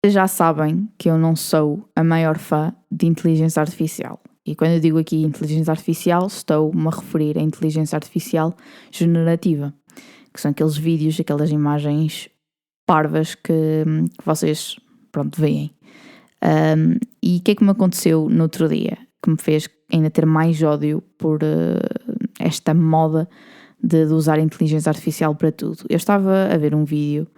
Vocês já sabem que eu não sou a maior fã de inteligência artificial. E quando eu digo aqui inteligência artificial, estou-me a referir a inteligência artificial generativa, que são aqueles vídeos, aquelas imagens parvas que vocês, veem. E o que é que me aconteceu no outro dia? Que me fez ainda ter mais ódio por esta moda de usar a inteligência artificial para tudo. Eu estava a ver um vídeo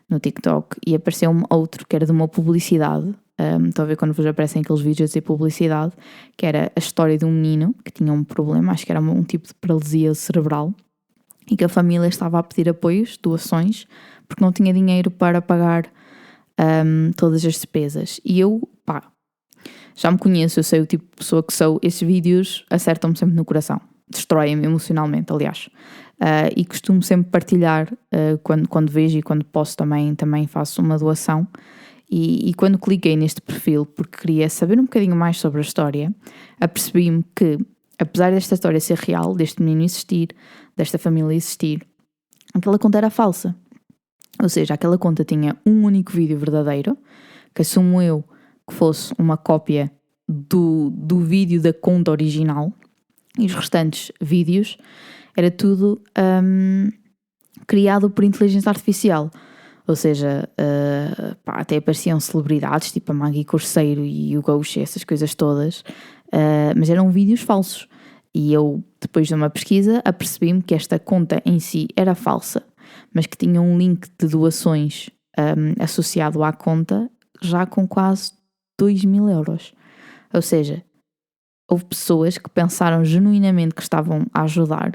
no TikTok e apareceu-me outro que era de uma publicidade. Estão a ver quando vos aparecem aqueles vídeos a dizer publicidade, que era a história de um menino que tinha um problema, acho que era um tipo de paralisia cerebral, e que a família estava a pedir apoios, doações, porque não tinha dinheiro para pagar todas as despesas. E eu, já me conheço, eu sei o tipo de pessoa que sou, esses vídeos acertam-me sempre no coração, destroem-me emocionalmente, aliás. E costumo sempre partilhar quando vejo e quando posso também faço uma doação. E quando cliquei neste perfil, porque queria saber um bocadinho mais sobre a história, apercebi-me que, apesar desta história ser real, deste menino existir, desta família existir, aquela conta era falsa. Ou seja, aquela conta tinha um único vídeo verdadeiro, que assumo eu que fosse uma cópia do vídeo da conta original, e os restantes vídeos era tudo criado por inteligência artificial. Ou seja, até apareciam celebridades, tipo a Maggie Corseiro e o Gauche, essas coisas todas, mas eram vídeos falsos. E eu, depois de uma pesquisa, apercebi-me que esta conta em si era falsa, mas que tinha um link de doações associado à conta, já com quase 2.000 euros. Ou seja, houve pessoas que pensaram genuinamente que estavam a ajudar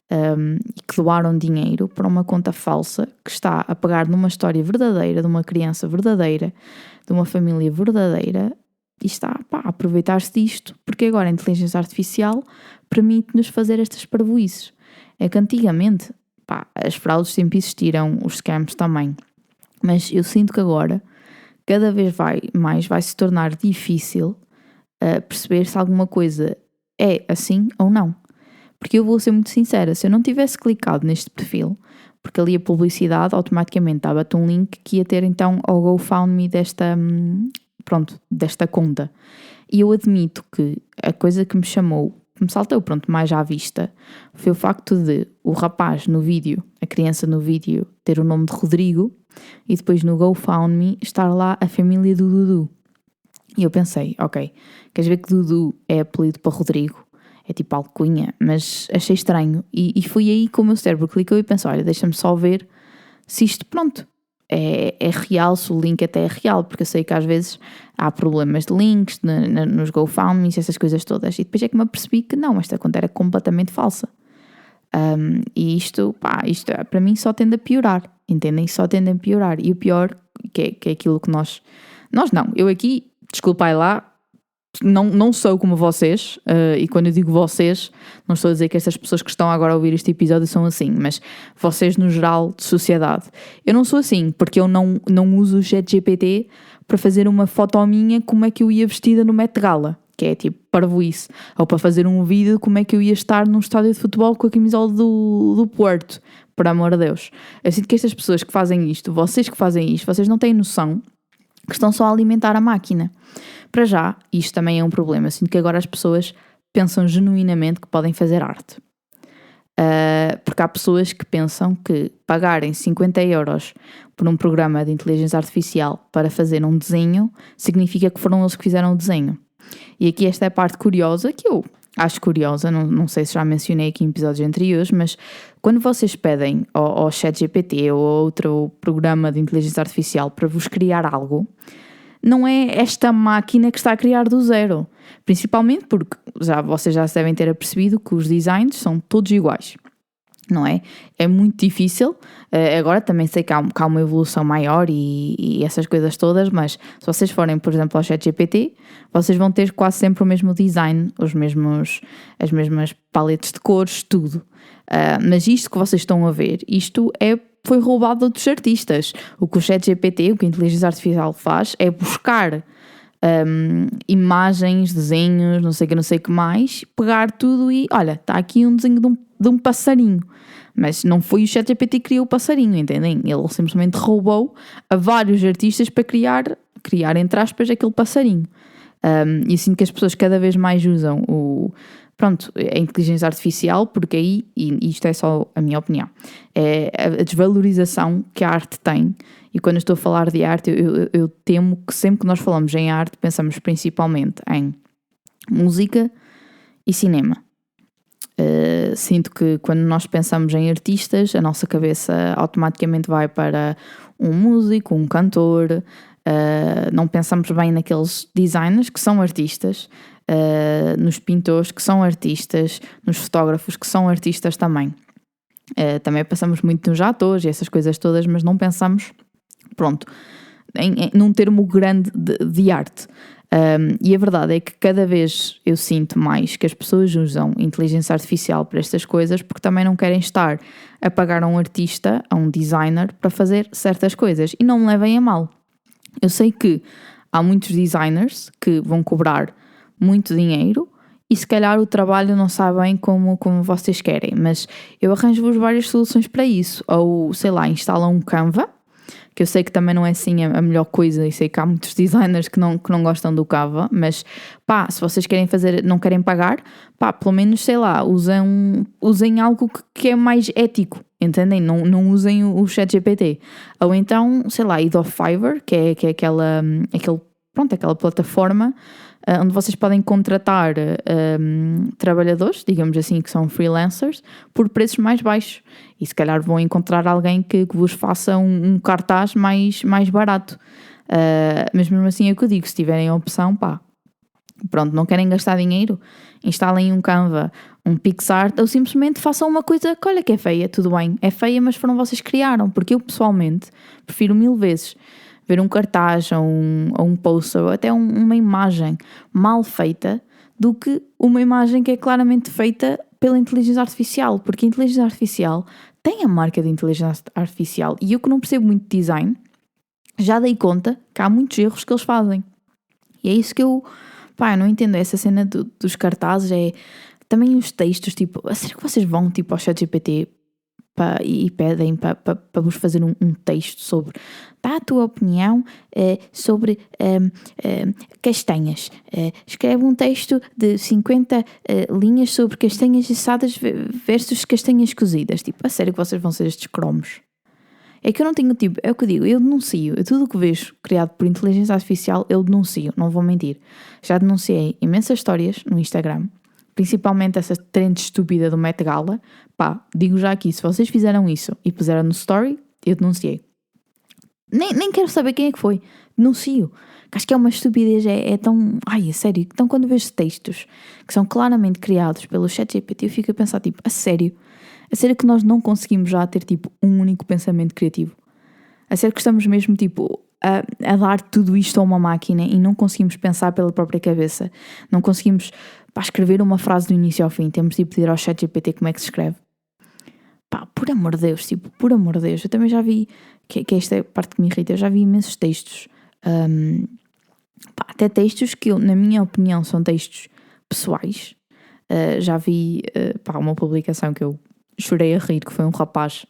e que doaram dinheiro para uma conta falsa que está a pegar numa história verdadeira, de uma criança verdadeira, de uma família verdadeira, e está a aproveitar-se disto, porque agora a inteligência artificial permite-nos fazer estas parvoíces. É que antigamente, as fraudes sempre existiram, os scams também, mas eu sinto que agora cada vez mais vai se tornar difícil perceber se alguma coisa é assim ou não. Porque eu vou ser muito sincera, se eu não tivesse clicado neste perfil, porque ali a publicidade automaticamente dava-te um link que ia ter então ao GoFundMe desta conta. E eu admito que a coisa que me saltou mais à vista, foi o facto de o rapaz no vídeo, a criança no vídeo, ter o nome de Rodrigo, e depois no GoFundMe estar lá a família do Dudu. E eu pensei, ok, queres ver que Dudu é apelido para Rodrigo? É tipo alcunha, mas achei estranho. E foi aí que o meu cérebro clicou e pensou, olha, deixa-me só ver se isto, é real, se o link até é real, porque eu sei que às vezes há problemas de links nos GoFundMes, essas coisas todas. E depois é que me apercebi que não, esta conta era completamente falsa. E isto para mim só tende a piorar, entendem? Só tende a piorar. E o pior, que é aquilo que nós não, eu aqui, desculpai lá, não sou como vocês, e quando eu digo vocês, não estou a dizer que estas pessoas que estão agora a ouvir este episódio são assim, mas vocês no geral de sociedade. Eu não sou assim, porque eu não uso o ChatGPT para fazer uma foto minha como é que eu ia vestida no Met Gala, que é tipo parvoíce, ou para fazer um vídeo como é que eu ia estar num estádio de futebol com a camisola do Porto, por amor de Deus. Eu sinto que estas pessoas que fazem isto, vocês que fazem isto, vocês não têm noção que estão só a alimentar a máquina. Para já, isto também é um problema. Eu sinto que agora as pessoas pensam genuinamente que podem fazer arte. Porque há pessoas que pensam que pagarem 50 euros por um programa de inteligência artificial para fazer um desenho significa que foram eles que fizeram o desenho. E aqui esta é a parte curiosa, que eu acho curiosa, não sei se já mencionei aqui em episódios anteriores, mas quando vocês pedem ao ChatGPT ou a outro programa de inteligência artificial para vos criar algo, não é esta máquina que está a criar do zero. Principalmente porque vocês já se devem ter apercebido que os designs são todos iguais, não é? É muito difícil. Agora também sei que há uma evolução maior e essas coisas todas, mas se vocês forem, por exemplo, ao ChatGPT, vocês vão ter quase sempre o mesmo design, as mesmas paletes de cores, tudo. Mas isto que vocês estão a ver, foi roubado de outros artistas. O que o ChatGPT, o que a inteligência artificial faz, é buscar imagens, desenhos, não sei o que mais, pegar tudo e, olha, está aqui um desenho de um passarinho. Mas não foi o ChatGPT que criou o passarinho, entendem? Ele simplesmente roubou a vários artistas para criar entre aspas, aquele passarinho. E eu sinto que as pessoas cada vez mais usam a inteligência artificial, porque aí, e isto é só a minha opinião, é a desvalorização que a arte tem. E quando eu estou a falar de arte, eu temo que sempre que nós falamos em arte, pensamos principalmente em música e cinema. Sinto que quando nós pensamos em artistas, a nossa cabeça automaticamente vai para um músico, um cantor. Não pensamos bem naqueles designers que são artistas, nos pintores que são artistas, nos fotógrafos que são artistas também. Também pensamos muito nos atores e essas coisas todas, mas não pensamos, num termo grande de arte. E a verdade é que cada vez eu sinto mais que as pessoas usam inteligência artificial para estas coisas porque também não querem estar a pagar a um artista, a um designer, para fazer certas coisas. E não me levem a mal. Eu sei que há muitos designers que vão cobrar muito dinheiro e se calhar o trabalho não sai bem como vocês querem, mas eu arranjo-vos várias soluções para isso. Ou, sei lá, instalam um Canva, que eu sei que também não é assim a melhor coisa, e sei que há muitos designers que não gostam do Canva, mas se vocês querem fazer, não querem pagar, pelo menos, sei lá, usem algo que é mais ético, entendem? Não usem o ChatGPT. Ou então, sei lá, id ao Fiverr, que é aquela plataforma onde vocês podem contratar trabalhadores, digamos assim, que são freelancers, por preços mais baixos. E se calhar vão encontrar alguém que vos faça um cartaz mais barato. Mas mesmo assim é o que eu digo, se tiverem a opção, não querem gastar dinheiro, instalem um Canva, um PixArt, ou simplesmente façam uma coisa que olha que é feia, tudo bem, é feia, mas foram vocês que criaram, porque eu pessoalmente prefiro 1000 vezes ver um cartaz ou um poster ou até uma imagem mal feita do que uma imagem que é claramente feita pela inteligência artificial, porque a inteligência artificial tem a marca de inteligência artificial e eu que não percebo muito de design, já dei conta que há muitos erros que eles fazem. E é isso que eu não entendo, essa cena dos cartazes, também os textos, a sério que vocês vão ao ChatGPT e pedem para vos fazer um texto sobre, dá a tua opinião sobre castanhas, escreve um texto de 50 linhas sobre castanhas assadas versus castanhas cozidas, a sério que vocês vão ser estes cromos? É que eu não tenho, é o que eu digo, eu denuncio, tudo o que vejo criado por inteligência artificial, eu denuncio, não vou mentir. Já denunciei imensas histórias no Instagram, principalmente essa trend estúpida do Met Gala. Digo já aqui, se vocês fizeram isso e puseram no story, eu denunciei. Nem quero saber quem é que foi, denuncio. Que acho que é uma estupidez, é tão... é sério, então quando vejo textos que são claramente criados pelo ChatGPT, eu fico a pensar, a sério que nós não conseguimos já ter, um único pensamento criativo? A sério que estamos mesmo, a dar tudo isto a uma máquina e não conseguimos pensar pela própria cabeça? Não conseguimos escrever uma frase do início ao fim? Temos de pedir ao ChatGPT como é que se escreve? Por amor de Deus, por amor de Deus. Eu também já vi, que esta é a parte que me irrita, eu já vi imensos textos, até textos que eu, na minha opinião, são textos pessoais. Já vi uma publicação que eu chorei a rir, que foi um rapaz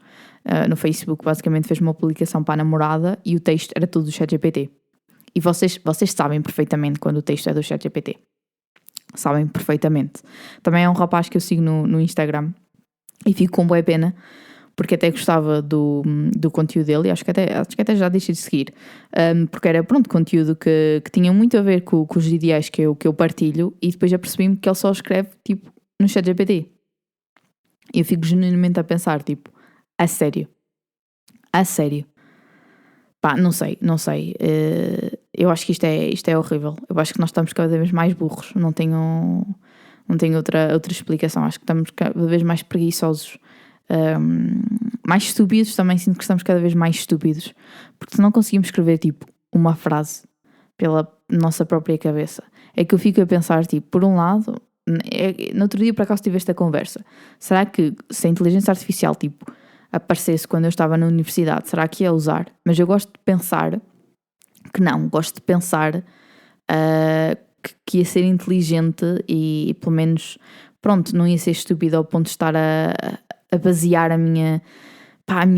no Facebook, basicamente fez uma publicação para a namorada e o texto era tudo do ChatGPT. E vocês sabem perfeitamente quando o texto é do ChatGPT. Sabem perfeitamente. Também é um rapaz que eu sigo no Instagram e fico com boa pena, porque até gostava do conteúdo dele, e acho que até já deixei de seguir, porque era conteúdo que tinha muito a ver com os ideais que eu partilho, e depois já percebi-me que ele só escreve no ChatGPT. E eu fico genuinamente a pensar, a sério. Não sei. Eu acho que isto é horrível. Eu acho que nós estamos cada vez mais burros. Não tenho outra explicação. Acho que estamos cada vez mais preguiçosos. Mais estúpidos. Também sinto que estamos cada vez mais estúpidos. Porque se não conseguimos escrever, uma frase pela nossa própria cabeça, é que eu fico a pensar, por um lado... No outro dia, por acaso, tive esta conversa. Será que se a inteligência artificial, aparecesse quando eu estava na universidade, será que ia usar? Mas eu gosto de pensar que não. Gosto de pensar que ia ser inteligente e pelo menos, não ia ser estúpido ao ponto de estar a a basear a minha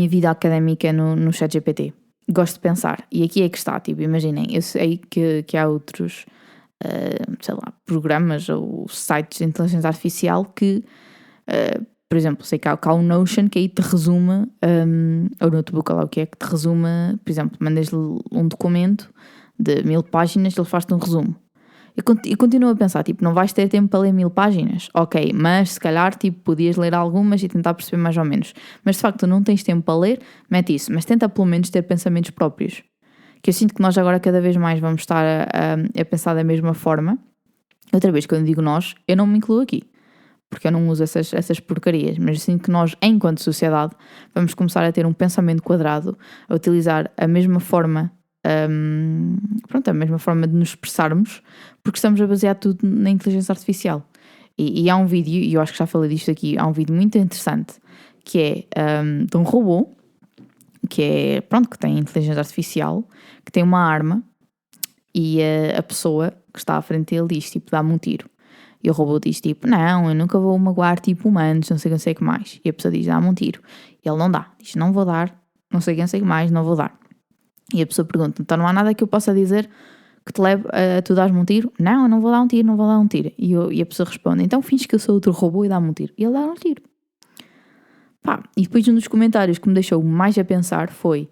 vida académica no ChatGPT. Gosto de pensar. E aqui é que está, tipo, imaginem, eu sei que há outros, sei lá, programas ou sites de inteligência artificial que, por exemplo, sei que há o Notion que aí te resume, ou o Notebook, ou lá o que é, que te resume, por exemplo, mandas-lhe um documento de 1000 páginas, ele faz-te um resumo. Eu continuo a pensar, tipo, não vais ter tempo para ler 1000 páginas? Ok, mas se calhar, tipo, podias ler algumas e tentar perceber mais ou menos. Mas de facto não tens tempo para ler, mete isso. Mas tenta pelo menos ter pensamentos próprios. Que eu sinto que nós agora cada vez mais vamos estar a pensar da mesma forma. Outra vez, quando eu digo nós, eu não me incluo aqui. Porque eu não uso essas porcarias. Mas eu sinto que nós, enquanto sociedade, vamos começar a ter um pensamento quadrado, a utilizar a mesma forma... a mesma forma de nos expressarmos, porque estamos a basear tudo na inteligência artificial. E há um vídeo, e eu acho que já falei disto aqui, há um vídeo muito interessante que é de um robô que é, que tem inteligência artificial, que tem uma arma e a pessoa que está à frente dele diz, tipo, dá-me um tiro. E o robô diz, tipo, não, eu nunca vou magoar, tipo, humanos, não sei o que mais. E a pessoa diz, dá-me um tiro. E ele não dá, diz, não vou dar, não sei o que mais, não vou dar. E a pessoa pergunta, então não há nada que eu possa dizer que te leve a tu dares-me um tiro? Não, eu não vou dar um tiro, não vou dar um tiro. E a pessoa responde, então finges que eu sou outro robô e dá-me um tiro. E ele dá um tiro. E depois um dos comentários que me deixou mais a pensar foi,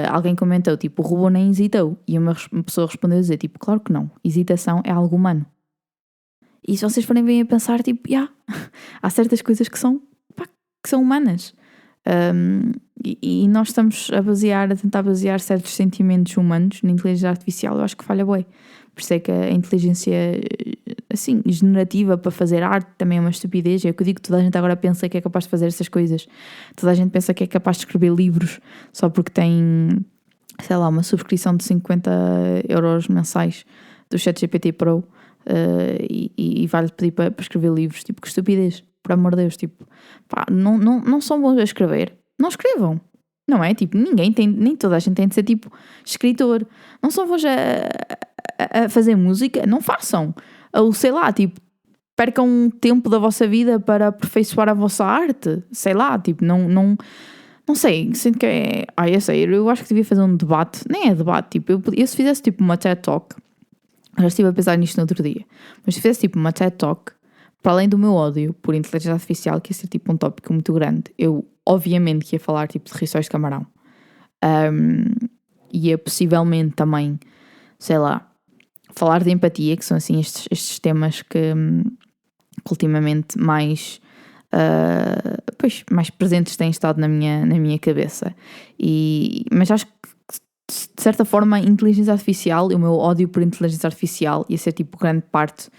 alguém comentou, tipo, o robô nem hesitou. E uma pessoa respondeu a dizer, tipo, claro que não, hesitação é algo humano. E se vocês forem bem a pensar, tipo, há certas coisas que são humanas. E nós estamos a tentar basear certos sentimentos humanos na inteligência artificial. Eu acho que falha bué. Por isso é que a inteligência, assim, generativa para fazer arte também é uma estupidez. É o que eu digo, toda a gente agora pensa que é capaz de fazer essas coisas. Toda a gente pensa que é capaz de escrever livros só porque tem, sei lá, uma subscrição de 50 euros mensais do ChatGPT Pro e vai-lhe pedir para escrever livros. Tipo, que estupidez. Por amor de Deus, tipo, não são bons a escrever, não escrevam, não é? Tipo, nem toda a gente tem de ser, tipo, escritor. Não são bons a fazer música, não façam. Ou, sei lá, tipo, percam um tempo da vossa vida para aperfeiçoar a vossa arte, sei lá, tipo, não sei, sinto que é... é sério, eu acho que devia fazer um debate, nem é debate, tipo, eu se fizesse, tipo, uma TED Talk, já estive a pensar nisto no outro dia, mas se fizesse, tipo, uma TED Talk, para além do meu ódio por inteligência artificial, que ia ser tipo um tópico muito grande, eu obviamente que ia falar tipo de rissóis de camarão. Ia possivelmente também, sei lá, falar de empatia, que são assim estes temas que ultimamente mais presentes têm estado na minha cabeça. Mas acho que de certa forma a inteligência artificial e o meu ódio por inteligência artificial ia ser tipo grande parte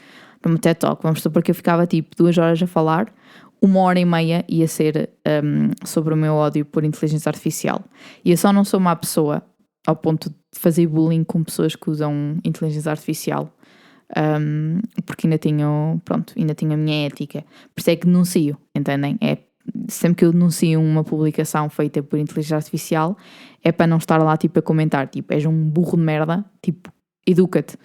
no TED Talk. Vamos supor que eu ficava tipo 2 horas a falar, 1h30 ia ser sobre o meu ódio por inteligência artificial. E eu só não sou má pessoa ao ponto de fazer bullying com pessoas que usam inteligência artificial, porque ainda tenho a minha ética. Por isso é que denuncio, entendem? Sempre que eu denuncio uma publicação feita por inteligência artificial, é para não estar lá tipo a comentar, tipo, és um burro de merda, tipo, educa-te.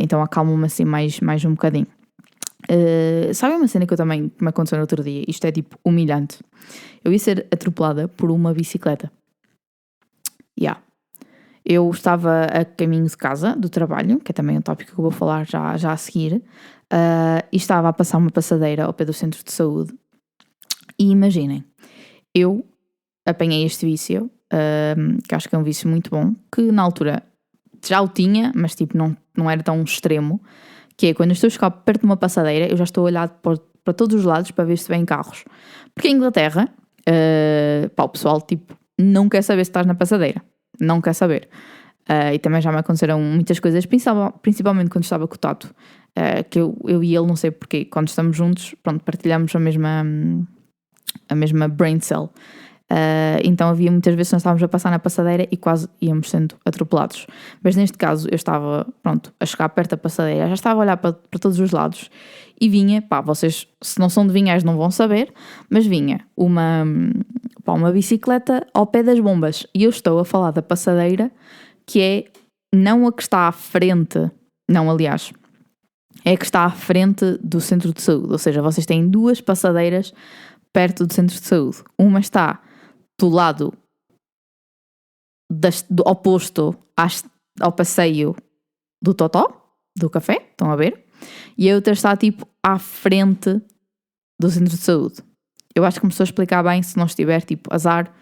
Então acalma-me assim mais um bocadinho. Sabe uma cena que me aconteceu no outro dia? Isto é tipo humilhante. Eu ia ser atropelada por uma bicicleta. Eu estava a caminho de casa, do trabalho, que é também um tópico que eu vou falar já a seguir, e estava a passar uma passadeira ao pé do centro de saúde. E imaginem, eu apanhei este vício, que acho que é um vício muito bom, que na altura já o tinha, mas tipo não era tão extremo, que é quando eu estou a chegar perto de uma passadeira, eu já estou a olhar para todos os lados para ver se vêm carros. Porque em Inglaterra, o pessoal tipo não quer saber se estás na passadeira. Não quer saber. E também já me aconteceram muitas coisas, principalmente quando estava com o Tato, que eu e ele, não sei porquê, quando estamos juntos, partilhamos a mesma brain cell. Então havia muitas vezes que nós estávamos a passar na passadeira e quase íamos sendo atropelados. Mas neste caso eu estava, a chegar perto da passadeira, já estava a olhar para todos os lados e vinha, vocês se não são de Vinhais não vão saber, mas vinha uma bicicleta ao pé das bombas. E eu estou a falar da passadeira, que é não a que está à frente, não, aliás, é a que está à frente do centro de saúde. Ou seja, vocês têm 2 passadeiras perto do centro de saúde. Uma está do lado do oposto ao passeio do Totó, do café, estão a ver? E a outra está tipo à frente do centro de saúde. Eu acho que começou a explicar bem. Se não estiver tipo azar,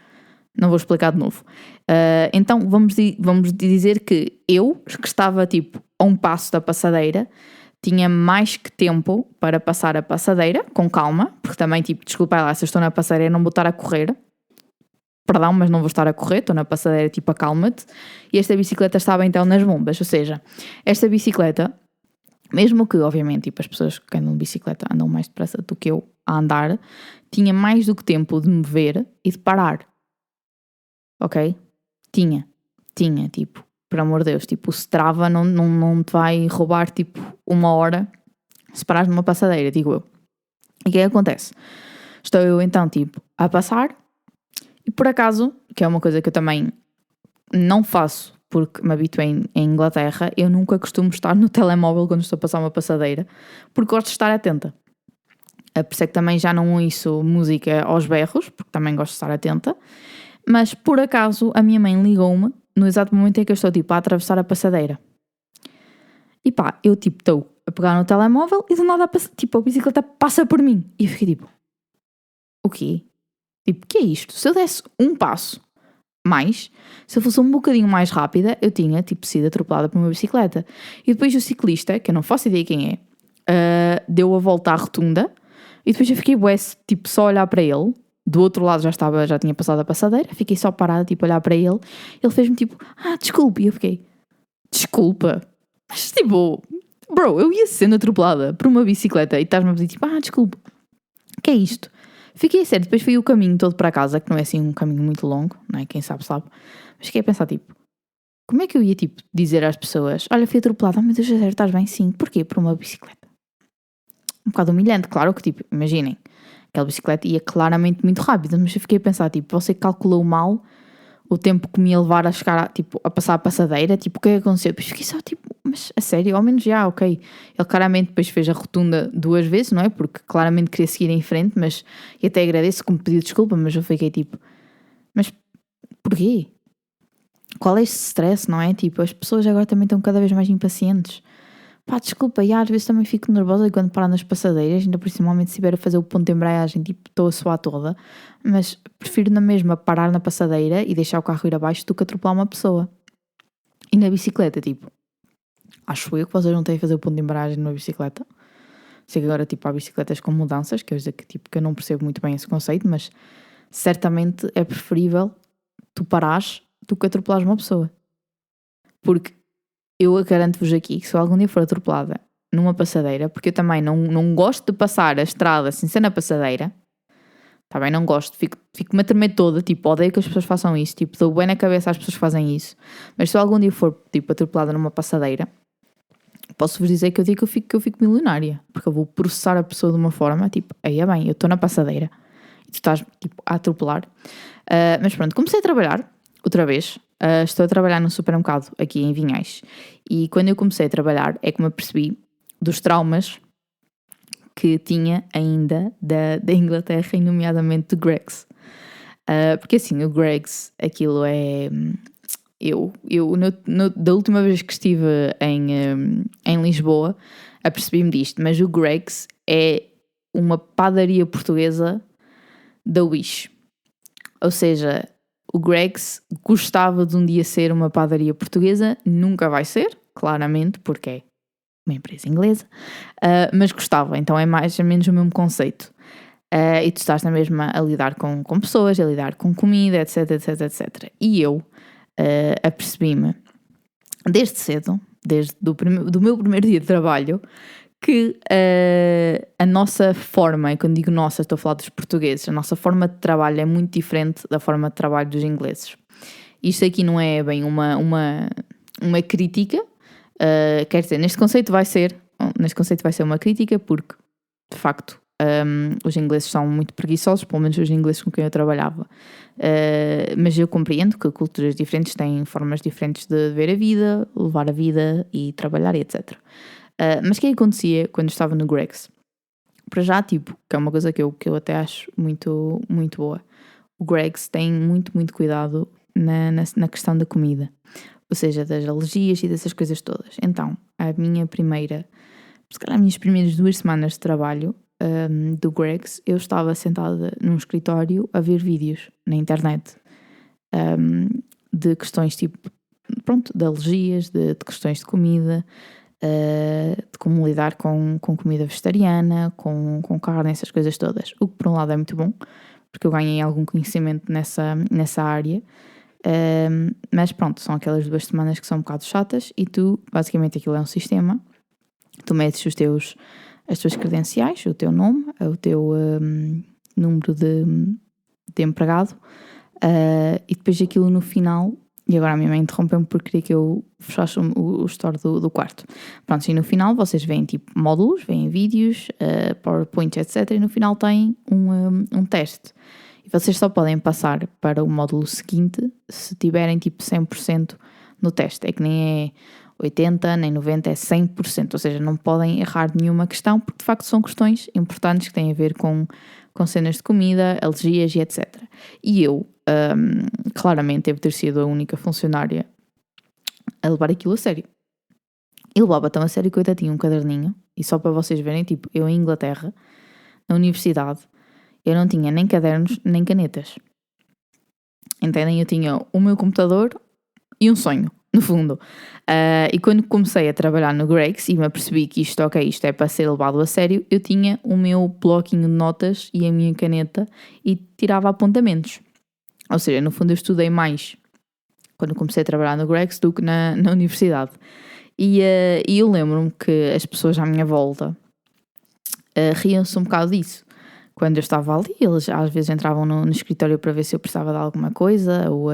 não vou explicar de novo. Então vamos dizer que eu, que estava tipo a um passo da passadeira, tinha mais que tempo para passar a passadeira, com calma, porque também tipo, desculpa lá, se eu estou na passadeira não vou estar a correr. Perdão, mas não vou estar a correr, estou na passadeira, tipo, acalma-te. E esta bicicleta estava então nas bombas, ou seja, esta bicicleta, mesmo que, obviamente, tipo, as pessoas que andam de bicicleta andam mais depressa do que eu a andar, tinha mais do que tempo de me ver e de parar. Ok? Tinha, tipo, por amor de Deus, tipo, o Strava não te vai roubar, tipo, 1 hora se parares numa passadeira, digo eu. E o que é que acontece? Estou eu, então, tipo, a passar. E por acaso, que é uma coisa que eu também não faço porque me habituei em Inglaterra, eu nunca costumo estar no telemóvel quando estou a passar uma passadeira, porque gosto de estar atenta. Por isso é que também já não ouço música aos berros, porque também gosto de estar atenta. Mas por acaso a minha mãe ligou-me no exato momento em que eu estou tipo a atravessar a passadeira. E pá, eu tipo estou a pegar no telemóvel e do nada tipo, a bicicleta passa por mim. E eu fiquei tipo, o quê? Tipo, que é isto? Se eu desse um passo mais, se eu fosse um bocadinho mais rápida, eu tinha, tipo, sido atropelada por uma bicicleta. E depois o ciclista, que eu não faço ideia quem é, deu a volta à rotunda e depois eu fiquei, bué, tipo, só a olhar para ele. Do outro lado já tinha passado a passadeira, fiquei só parada, tipo, a olhar para ele. Ele fez-me tipo, desculpe. E eu fiquei, desculpa? Mas tipo, bro, eu ia sendo atropelada por uma bicicleta e estás-me a pedir tipo, desculpa. O que é isto? Fiquei sério, depois fui o caminho todo para casa, que não é assim um caminho muito longo, não é? Quem sabe. Mas fiquei a pensar, tipo, como é que eu ia, tipo, dizer às pessoas, olha, fui atropelada, meu Deus, sério, estás bem? Sim. Porquê? Por uma bicicleta. Um bocado humilhante, claro que, tipo, imaginem, aquela bicicleta ia claramente muito rápida, mas eu fiquei a pensar, tipo, você calculou mal o tempo que me ia levar a chegar, tipo, a passar a passadeira, tipo, o que é que aconteceu? Depois fiquei só, tipo, mas a sério, ao menos já, ok. Ele claramente depois fez a rotunda 2 vezes, não é? Porque claramente queria seguir em frente, mas, e até agradeço que me pediu desculpa, mas eu fiquei tipo, mas porquê? Qual é este stress, não é? Tipo, as pessoas agora também estão cada vez mais impacientes. Pá, desculpa, e às vezes também fico nervosa quando paro nas passadeiras, ainda principalmente se estiver a fazer o ponto de embreagem, tipo, estou a suar toda, mas prefiro na mesma parar na passadeira e deixar o carro ir abaixo do que atropelar uma pessoa. E na bicicleta, tipo, acho eu que vocês não têm a fazer o ponto de embreagem numa bicicleta. Sei que agora, tipo, há bicicletas com mudanças, que eu não percebo muito bem esse conceito, mas certamente é preferível tu parares do que atropelares uma pessoa. Porque eu garanto-vos aqui que se eu algum dia for atropelada numa passadeira, porque eu também não gosto de passar a estrada sem ser na passadeira, tá bem, não gosto, fico-me a tremer toda, tipo, odeio que as pessoas façam isso, tipo, dou bem na cabeça às pessoas que fazem isso, mas se eu algum dia for, tipo, atropelada numa passadeira, posso-vos dizer que eu digo que eu fico milionária, porque eu vou processar a pessoa de uma forma, tipo, aí é bem, eu estou na passadeira, e tu estás, tipo, a atropelar. Mas pronto, comecei a trabalhar, outra vez, estou a trabalhar num supermercado aqui em Vinhais, e quando eu comecei a trabalhar é que me apercebi dos traumas que tinha ainda da Inglaterra, e nomeadamente do Greggs. Porque assim, o Greggs, aquilo é... da última vez que estive em Lisboa, apercebi-me disto, mas o Greggs é uma padaria portuguesa da Wish. Ou seja, o Greggs gostava de um dia ser uma padaria portuguesa, nunca vai ser, claramente, porque é uma empresa inglesa, mas gostava, então é mais ou menos o mesmo conceito. E tu estás na mesma a lidar com pessoas, a lidar com comida, etc, etc, etc. E eu apercebi-me desde cedo, desde do meu primeiro dia de trabalho, que a nossa forma, e quando digo nossa estou a falar dos portugueses, a nossa forma de trabalho é muito diferente da forma de trabalho dos ingleses. Isto aqui não é bem uma crítica, quer dizer, neste conceito vai ser uma crítica, porque de facto os ingleses são muito preguiçosos, pelo menos os ingleses com quem eu trabalhava, mas eu compreendo que culturas diferentes têm formas diferentes de ver a vida, levar a vida e trabalhar e etc. Mas o que acontecia quando estava no Greggs? Para já, tipo, que é uma coisa que eu até acho muito, muito boa. O Greggs tem muito, muito cuidado na questão da comida. Ou seja, das alergias e dessas coisas todas. Então, se calhar as minhas primeiras 2 semanas de trabalho do Greggs, eu estava sentada num escritório a ver vídeos na internet de questões tipo, pronto, de alergias, de questões de comida, de como lidar com comida vegetariana, com carne, essas coisas todas. O que por um lado é muito bom, porque eu ganhei algum conhecimento nessa área. Mas pronto, são aquelas 2 semanas que são um bocado chatas e tu, basicamente aquilo é um sistema, tu metes as tuas credenciais, o teu nome, o teu número de empregado, e depois aquilo no final, e agora a minha mãe interrompeu-me porque queria que eu fechasse o store do quarto. Pronto, e no final vocês veem tipo módulos, veem vídeos, PowerPoint, etc. E no final tem um teste. E vocês só podem passar para o módulo seguinte se tiverem tipo 100% no teste. É que nem é 80, nem 90, é 100%. Ou seja, não podem errar nenhuma questão, porque de facto são questões importantes que têm a ver com cenas de comida, alergias e etc. E eu, claramente, devo ter sido a única funcionária a levar aquilo a sério. E levava tão a sério que eu até tinha um caderninho, e só para vocês verem, tipo, eu em Inglaterra, na universidade, eu não tinha nem cadernos, nem canetas. Entendem? Eu tinha o meu computador e um sonho, no fundo. E quando comecei a trabalhar no Greggs e me apercebi que isto é para ser levado a sério, eu tinha o meu bloquinho de notas e a minha caneta e tirava apontamentos. Ou seja, no fundo eu estudei mais quando comecei a trabalhar no Greggs do que na universidade. E eu lembro-me que as pessoas à minha volta riam-se um bocado disso. Quando eu estava ali, eles às vezes entravam no escritório para ver se eu precisava de alguma coisa ou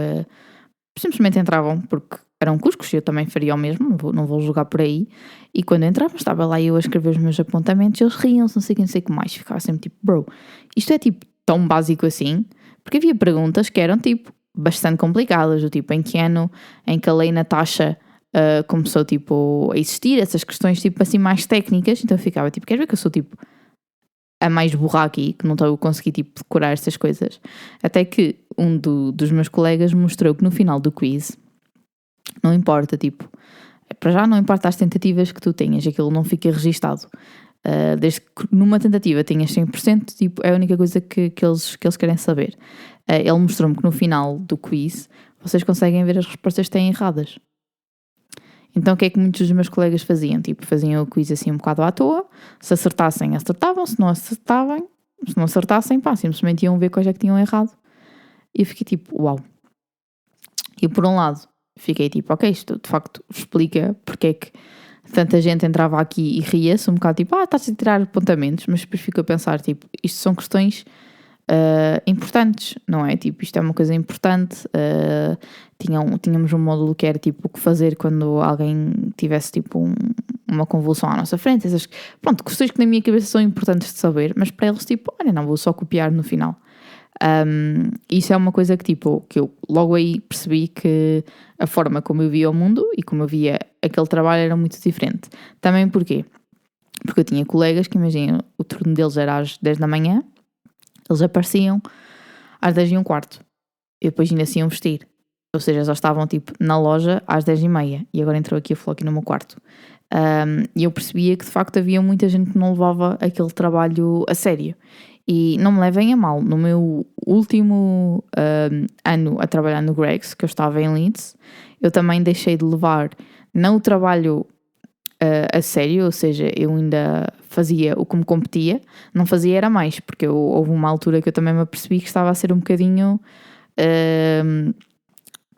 simplesmente entravam porque eram cuscos e eu também faria o mesmo, não vou julgar por aí. E quando entravam, estava lá eu a escrever os meus apontamentos, eles riam-se, não sei o que mais. Ficava sempre tipo, bro, isto é tipo tão básico assim? Porque havia perguntas que eram tipo bastante complicadas, do tipo em que ano em que a lei Natasha começou tipo a existir, essas questões tipo assim mais técnicas. Então eu ficava tipo, quer ver que eu sou tipo a mais burra aqui, que não estou a conseguir tipo decorar estas coisas. Até que dos meus colegas mostrou que no final do quiz, não importa, tipo, para já não importa as tentativas que tu tenhas, aquilo não fica registado. Desde que numa tentativa tenhas 100%, tipo, é a única coisa que eles querem saber. Ele mostrou-me que no final do quiz vocês conseguem ver as respostas que têm erradas. Então o que é que muitos dos meus colegas faziam? Tipo, faziam o quiz assim um bocado à toa, se acertassem, acertavam, se não acertassem, pá, simplesmente iam ver quais é que tinham errado. E eu fiquei tipo, uau. E por um lado, fiquei tipo, ok, isto de facto explica porque é que tanta gente entrava aqui e ria-se um bocado tipo, estás a tirar apontamentos, mas depois fico a pensar, tipo, isto são questões importantes, não é? Tipo, isto é uma coisa importante. Tínhamos um módulo que era tipo o que fazer quando alguém tivesse tipo uma convulsão à nossa frente. Pronto, questões que na minha cabeça são importantes de saber, mas para eles, tipo, olha, não vou só copiar no final. Isso é uma coisa que tipo, que eu logo aí percebi que a forma como eu via o mundo e como eu via aquele trabalho era muito diferente. Também porquê? Porque eu tinha colegas que, imagina, o turno deles era às 10 da manhã, eles apareciam às 10h15 e depois ainda se iam vestir. Ou seja, já estavam tipo na loja às 10h30 e agora entrou aqui a Flock no meu quarto. E eu percebia que de facto havia muita gente que não levava aquele trabalho a sério. E não me levem a mal, no meu último ano a trabalhar no Greggs, que eu estava em Leeds, eu também deixei de levar não o trabalho a sério, ou seja, eu ainda fazia o que me competia, não fazia era mais, porque houve uma altura que eu também me apercebi que estava a ser um bocadinho...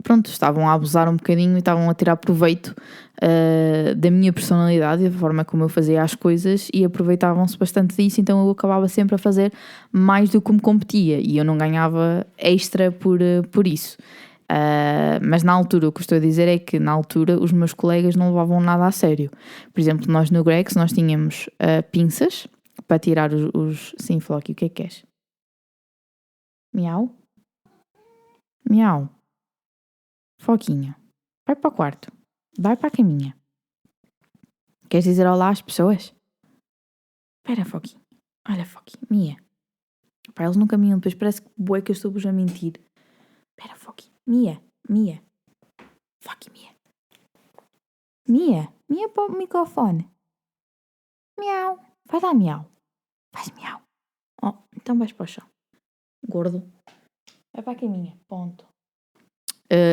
pronto, estavam a abusar um bocadinho e estavam a tirar proveito da minha personalidade e da forma como eu fazia as coisas e aproveitavam-se bastante disso, então eu acabava sempre a fazer mais do que me competia e eu não ganhava extra por isso. Mas na altura, o que eu estou a dizer é que na altura os meus colegas não levavam nada a sério. Por exemplo, nós no Greggs nós tínhamos pinças para tirar os... Sim, Flocky, o que é que queres? Miau? Miau. Foquinha, vai para o quarto. Vai para a caminha. Queres dizer olá às pessoas? Espera, Foquinha. Olha, fucking, Mia. Pá, eles nunca me iam, depois parece que bué que eu estou-vos a mentir. Espera, fucking, Mia. Fucking Mia para o microfone. Miau. Vai lá, miau. Faz miau. Oh, então vais para o chão. Gordo. Vai para aqui, Mia. Ponto.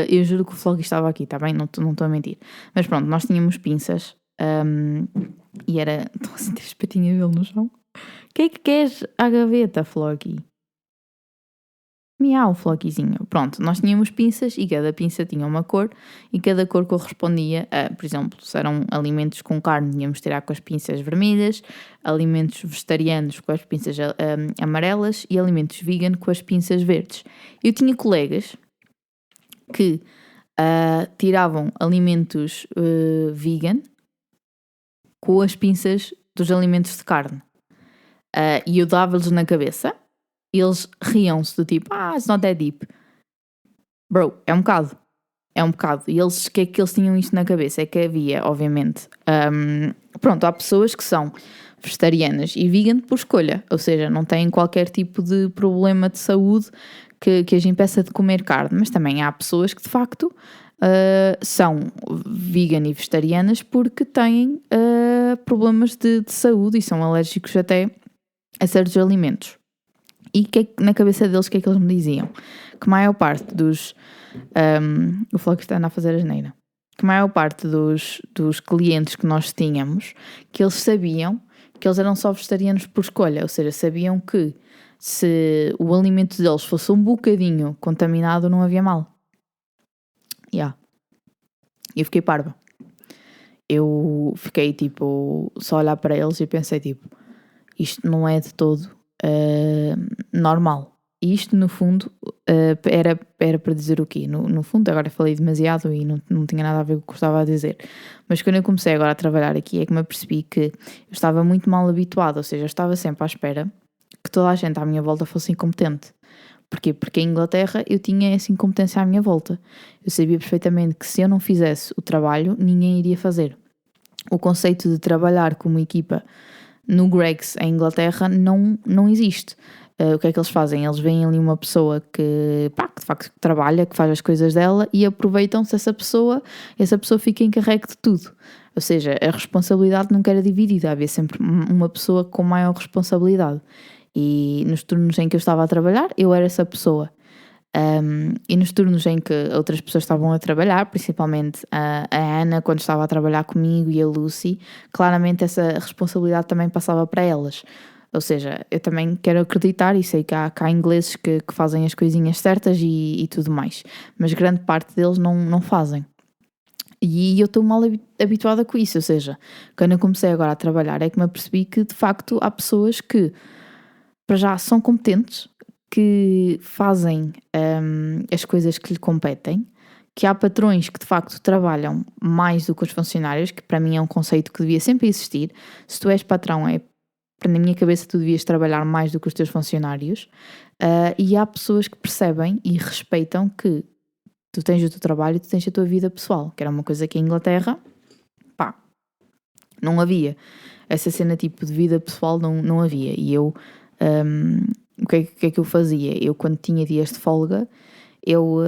Eu juro que o vlog estava aqui, tá bem? Não estou a mentir. Mas pronto, nós tínhamos pinças. E era... Estou a sentir as patinhas dele no chão. O que é que queres à gaveta, Floggy? Miau, Floggyzinho. Pronto, nós tínhamos pinças e cada pinça tinha uma cor e cada cor correspondia a, por exemplo, se eram alimentos com carne, tínhamos de tirar com as pinças vermelhas, alimentos vegetarianos com as pinças amarelas e alimentos vegan com as pinças verdes. Eu tinha colegas que tiravam alimentos vegan com as pinças dos alimentos de carne. E eu dava-lhes na cabeça e eles riam-se do tipo, it's not that deep. Bro, é um bocado. E eles, que é que eles tinham isto na cabeça? É que havia, obviamente, pronto, há pessoas que são vegetarianas e vegan por escolha, ou seja, não têm qualquer tipo de problema de saúde que as impeça de comer carne, mas também há pessoas que de facto são vegan e vegetarianas porque têm problemas de saúde e são alérgicos até a certos alimentos. E na cabeça deles, o que é que eles me diziam? Que a maior parte dos... o Flock está a fazer asneira. Que a maior parte dos clientes que nós tínhamos, que eles sabiam que eles eram só vegetarianos por escolha, ou seja, sabiam que se o alimento deles fosse um bocadinho contaminado, não havia mal. Eu fiquei parva. Eu fiquei, tipo, só a olhar para eles e pensei, tipo, isto não é de todo normal. E isto, no fundo, era para dizer o quê? No fundo, agora falei demasiado e não tinha nada a ver com o que eu estava a dizer. Mas quando eu comecei agora a trabalhar aqui é que me apercebi que eu estava muito mal habituada, ou seja, eu estava sempre à espera que toda a gente à minha volta fosse incompetente. Porquê? Porque em Inglaterra eu tinha essa incompetência à minha volta. Eu sabia perfeitamente que se eu não fizesse o trabalho, ninguém iria fazer. O conceito de trabalhar como equipa no Greggs em Inglaterra não existe. O que é que eles fazem? Eles veem ali uma pessoa que de facto trabalha, que faz as coisas dela e aproveitam-se essa pessoa fica encarregue de tudo. Ou seja, a responsabilidade nunca era dividida, havia sempre uma pessoa com maior responsabilidade. E nos turnos em que eu estava a trabalhar, eu era essa pessoa. E nos turnos em que outras pessoas estavam a trabalhar, principalmente a Ana, quando estava a trabalhar comigo, e a Lucy, claramente essa responsabilidade também passava para elas. Ou seja, eu também quero acreditar e sei que há ingleses que fazem as coisinhas certas e tudo mais, mas grande parte deles não fazem. E eu estou mal habituada com isso, ou seja, quando eu comecei agora a trabalhar é que me apercebi que de facto há pessoas que para já são competentes, que fazem as coisas que lhe competem, que há patrões que de facto trabalham mais do que os funcionários, que para mim é um conceito que devia sempre existir. Se tu és patrão, na minha cabeça tu devias trabalhar mais do que os teus funcionários, e há pessoas que percebem e respeitam que tu tens o teu trabalho e tu tens a tua vida pessoal, que era uma coisa que em Inglaterra, não havia. Essa cena tipo de vida pessoal não havia. E eu, o que é que eu fazia? Eu quando tinha dias de folga, eu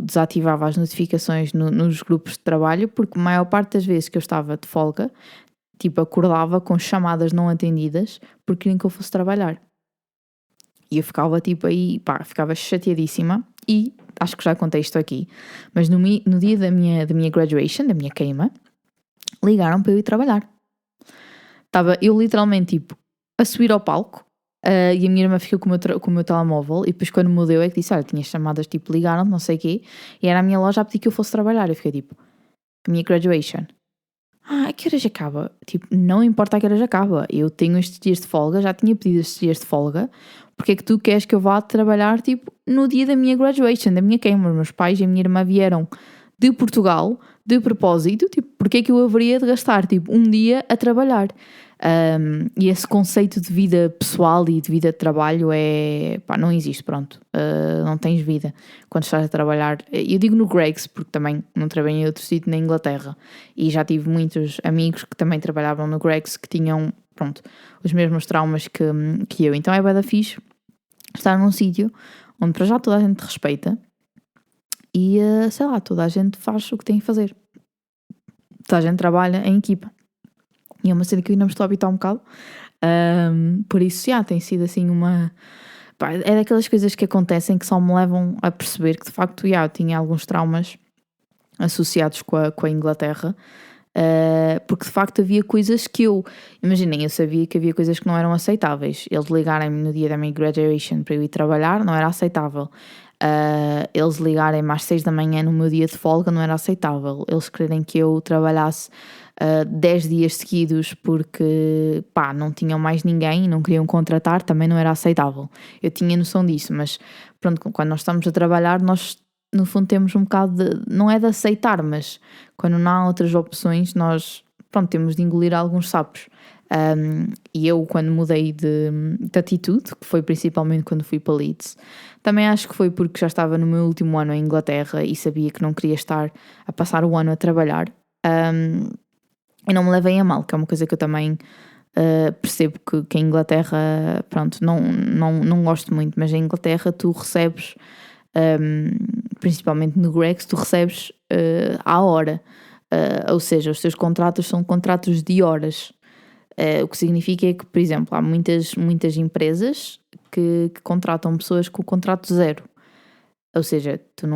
desativava as notificações nos grupos de trabalho, porque a maior parte das vezes que eu estava de folga, acordava com chamadas não atendidas porque queriam que eu fosse trabalhar. E eu ficava ficava chateadíssima. E acho que já contei isto aqui, mas no dia da minha graduation, da minha queima, ligaram para eu ir trabalhar. Estava eu literalmente a subir ao palco, e a minha irmã ficou com o meu telemóvel, e depois quando me deu é que disse, olha, tinha chamadas, ligaram, não sei o quê, e era a minha loja a pedir que eu fosse trabalhar. Eu fiquei a minha graduation. A que horas acaba? Não importa a que horas acaba, eu tenho estes dias de folga, já tinha pedido estes dias de folga, porque é que tu queres que eu vá trabalhar, no dia da minha graduation, da minha queima? Os meus pais e a minha irmã vieram de Portugal, de propósito, porque é que eu haveria de gastar tipo um dia a trabalhar? E esse conceito de vida pessoal e de vida de trabalho não existe, pronto. Não tens vida quando estás a trabalhar. Eu digo no Greggs porque também não trabalhei em outro sítio na Inglaterra e já tive muitos amigos que também trabalhavam no Greggs que tinham, pronto, os mesmos traumas que eu. Então é bué da fixe estar num sítio onde para já toda a gente te respeita e, sei lá, toda a gente faz o que tem que fazer. Toda a gente trabalha em equipa. E é uma cena que eu ainda me estou a habitar um bocado. Por isso, já, tem sido assim uma... Pá, é daquelas coisas que acontecem que só me levam a perceber que, de facto, eu tinha alguns traumas associados com a Inglaterra. Porque, de facto, havia coisas que imaginem, eu sabia que havia coisas que não eram aceitáveis. Eles ligarem-me no dia da minha graduation para eu ir trabalhar, não era aceitável. Eles ligarem-me às 6 da manhã no meu dia de folga, não era aceitável. Eles quererem que eu trabalhasse 10 dias seguidos porque não tinham mais ninguém e não queriam contratar, também não era aceitável. Eu tinha noção disso, mas pronto, quando nós estamos a trabalhar, nós no fundo temos um bocado não é de aceitar, mas quando não há outras opções, nós temos de engolir alguns sapos. E eu, quando mudei de atitude, que foi principalmente quando fui para Leeds, também acho que foi porque já estava no meu último ano em Inglaterra e sabia que não queria estar a passar o ano a trabalhar. E não me levem a mal, que é uma coisa que eu também percebo que a Inglaterra, não gosto muito, mas em Inglaterra tu recebes, principalmente no Greggs, tu recebes à hora. Ou seja, os teus contratos são contratos de horas. O que significa é que, por exemplo, há muitas empresas que contratam pessoas com o contrato zero. Ou seja, tu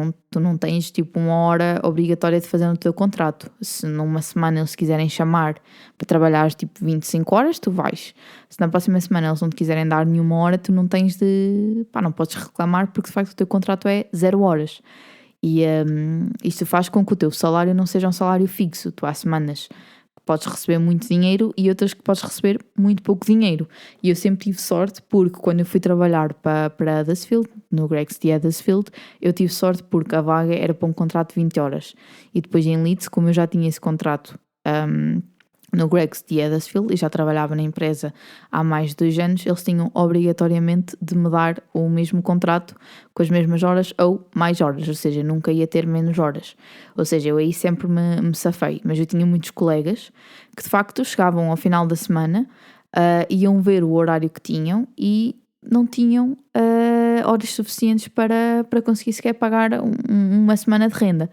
não tens tipo uma hora obrigatória de fazer no teu contrato. Se numa semana eles quiserem chamar para trabalhar tipo 25 horas, tu vais. Se na próxima semana eles não te quiserem dar nenhuma hora, tu não tens não podes reclamar porque de facto o teu contrato é 0 horas. E isto faz com que o teu salário não seja um salário fixo. Tu há semanas que podes receber muito dinheiro e outras que podes receber muito pouco dinheiro. E eu sempre tive sorte porque quando eu fui trabalhar para Huddersfield, no Greggs de Huddersfield, eu tive sorte porque a vaga era para um contrato de 20 horas. E depois em Leeds, como eu já tinha esse contrato no Greggs de Huddersfield e já trabalhava na empresa há mais de 2 anos, eles tinham obrigatoriamente de me dar o mesmo contrato com as mesmas horas ou mais horas, ou seja, nunca ia ter menos horas. Ou seja, eu aí sempre me safei, mas eu tinha muitos colegas que de facto chegavam ao final da semana, iam ver o horário que tinham e não tinham horas suficientes para conseguir sequer pagar uma semana de renda.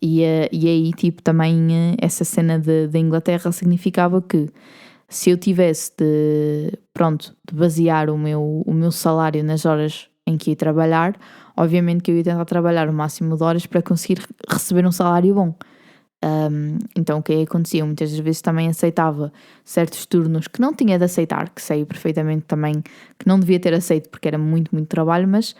E aí, tipo, também essa cena da Inglaterra significava que se eu tivesse de basear o meu salário nas horas em que ia trabalhar, obviamente que eu ia tentar trabalhar o máximo de horas para conseguir receber um salário bom. Então o que acontecia? Muitas das vezes também aceitava certos turnos que não tinha de aceitar, que sei perfeitamente também que não devia ter aceito porque era muito, muito trabalho, mas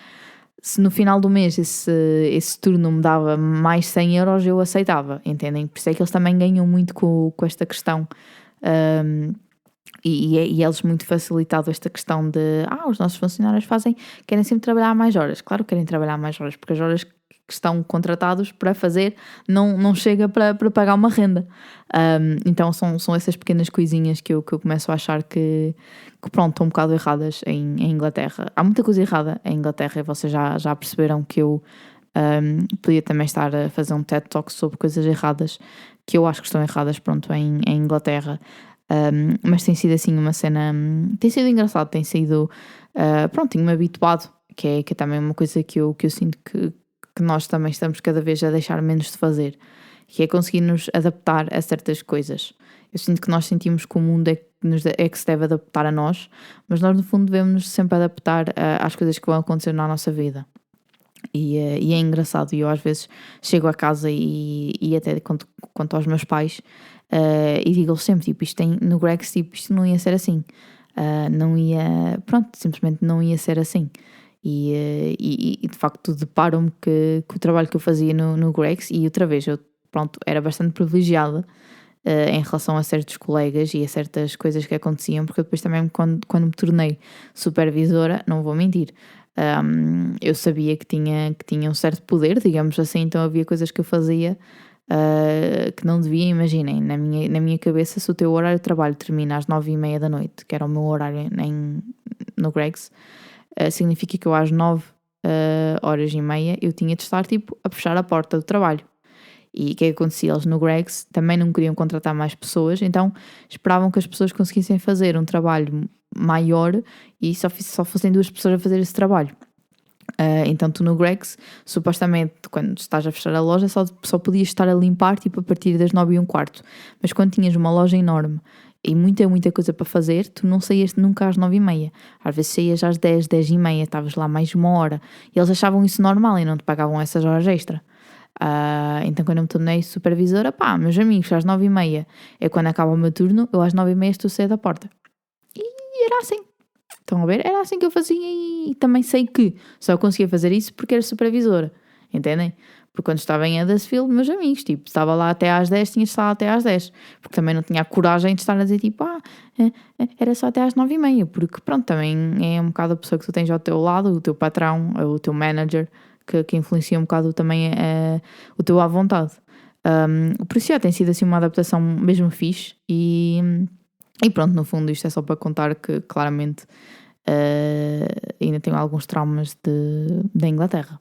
se no final do mês esse turno me dava mais 100 euros, eu aceitava, entendem? Por isso é que eles também ganham muito com esta questão. E eles muito facilitado esta questão de os nossos funcionários querem sempre trabalhar mais horas. Claro que querem trabalhar mais horas, porque as horas que estão contratados para fazer não chega para pagar uma renda. Então são essas pequenas coisinhas que eu começo a achar que estão um bocado erradas em Inglaterra. Há muita coisa errada em Inglaterra e vocês já perceberam que eu podia também estar a fazer um TED Talk sobre coisas erradas que eu acho que estão erradas em Inglaterra. Mas tem sido assim uma cena, tem sido engraçado, tem sido tenho-me habituado, que é também uma coisa que eu sinto que nós também estamos cada vez a deixar menos de fazer, que é conseguir nos adaptar a certas coisas. Eu sinto que nós sentimos que o mundo é que se deve adaptar a nós, mas nós no fundo devemos sempre adaptar às coisas que vão acontecer na nossa vida. E é engraçado, e eu às vezes chego a casa e até conto aos meus pais e digo-lhes sempre, tipo, no Greggs, tipo, isto não ia ser assim, não ia, simplesmente não ia ser assim. E de facto deparo-me que o trabalho que eu fazia no Greggs, e outra vez eu era bastante privilegiada em relação a certos colegas e a certas coisas que aconteciam, porque depois também quando me tornei supervisora, não vou mentir, eu sabia que tinha um certo poder, digamos assim, então havia coisas que eu fazia que não devia, imaginem, na minha cabeça, se o teu horário de trabalho termina às 9h30 da noite, que era o meu horário no Greggs, significa que eu às 9h30 eu tinha de estar tipo a fechar a porta do trabalho. E o que é que acontecia? Eles no Greggs também não queriam contratar mais pessoas, então esperavam que as pessoas conseguissem fazer um trabalho maior e só fossem 2 pessoas a fazer esse trabalho. Então tu no Greggs, supostamente, quando estás a fechar a loja, só podias estar a limpar tipo a partir das 9h15. Mas quando tinhas uma loja enorme e muita coisa para fazer, tu não saías nunca às 9h30. Às vezes saías às 10, 10h30, estavas lá mais uma hora. E eles achavam isso normal e não te pagavam essas horas extra. Então quando eu me tornei supervisora, meus amigos, às 9h30 é quando acaba o meu turno, eu às 9h30 estou a sair da porta. E era assim. Estão a ver? Era assim que eu fazia e também sei que só conseguia fazer isso porque era supervisora. Entendem? Porque quando estava em Huddersfield, meus amigos, tipo, estava lá até às 10, tinha de estar lá até às 10. Porque também não tinha a coragem de estar a dizer tipo, era só até às 9h30. Porque pronto, também é um bocado a pessoa que tu tens ao teu lado, o teu patrão, o teu manager, que influencia um bocado também o teu à vontade. Por isso já tem sido assim uma adaptação mesmo fixe e pronto, no fundo isto é só para contar que claramente ainda tenho alguns traumas da Inglaterra.